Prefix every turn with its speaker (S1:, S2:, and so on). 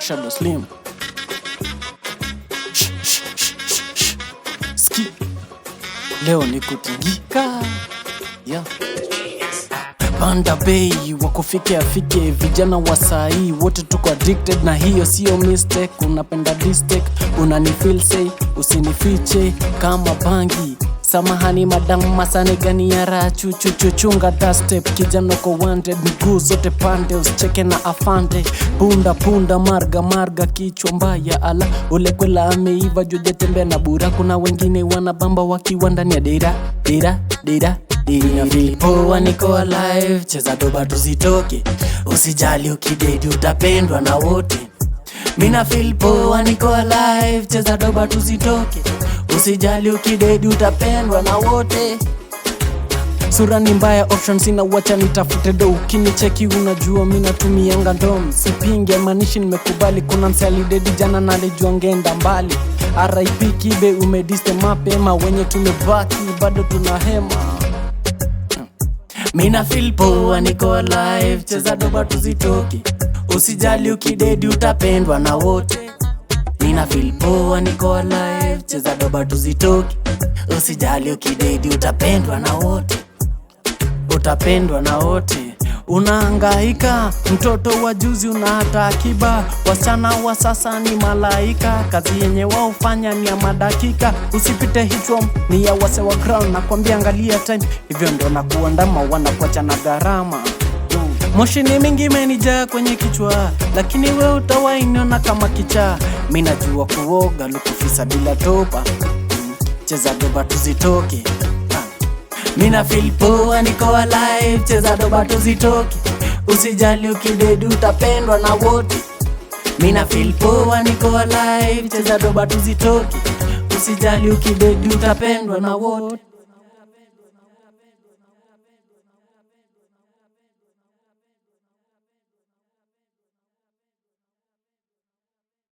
S1: Shadow Slim. Ski. Leo ni kutingika. Yeah. Panda Bay, wakufike afike, vijana wa sahi wote tuko addicted na hiyo sio mistake. Unapenda distek, unanifeel say, usinifiche kama bangi. Samahani madam, masane gani ya rachu chunga dust step. Kijana ko wanted, miguu zote pande, usicheke na afande. Punda marga kichwa mbaya, ala ule kwela ameiva joje tembea na bura. Kuna wengine wanabamba wakiwa ndani ya dira. Mina feel poa niko alive, cheza doba tuzitoke. Usijali ukidedi utapendwa na wote. Mina feel poa niko alive, cheza doba tuzitoke. Usijali ukidedi utapendwa na wote. Sura ni mbaya, options ina wacha nitafute do. Ukinicheki unajua mina tumianga ndom. Sipinge manishi nimekubali, kuna msali dedi jana na alijua ngenda mbali. RIP Kibe umediste mapema, wenye tumebaki bado tunahema. Mina feel poa niko alive, cheza doba tuzitoke. Usijali ukidedi utapendwa na wote. Mina feel poa niko alive, cheza doba tuzitoke. Usijali ukidedi utapendwa na wote. Utapendwa na wote. Unahangaika, mtoto wa juzi una hata akiba. Wasichana wa sasa ni malaika, kazi yenye wao ufanya ni ya madakika. Usipite hichom, ni ya wase wa crown, nakwambia angalia time. Hivyo ndo nakuandama, wanakuacha na gharama. Moshi ni mingi imenijaa kwenye kichwa, lakini we utawainiona kama kichaa. Mimi najua kuoga lukufisa bila topa. Cheza doba tuzitoke. Mina feel poa niko alive, cheza doba tuzitoke. Usijali ukidedi utapendwa na wote. Mina feel poa niko alive, cheza doba tuzitoke. Usijali ukidedi utapendwa na wote.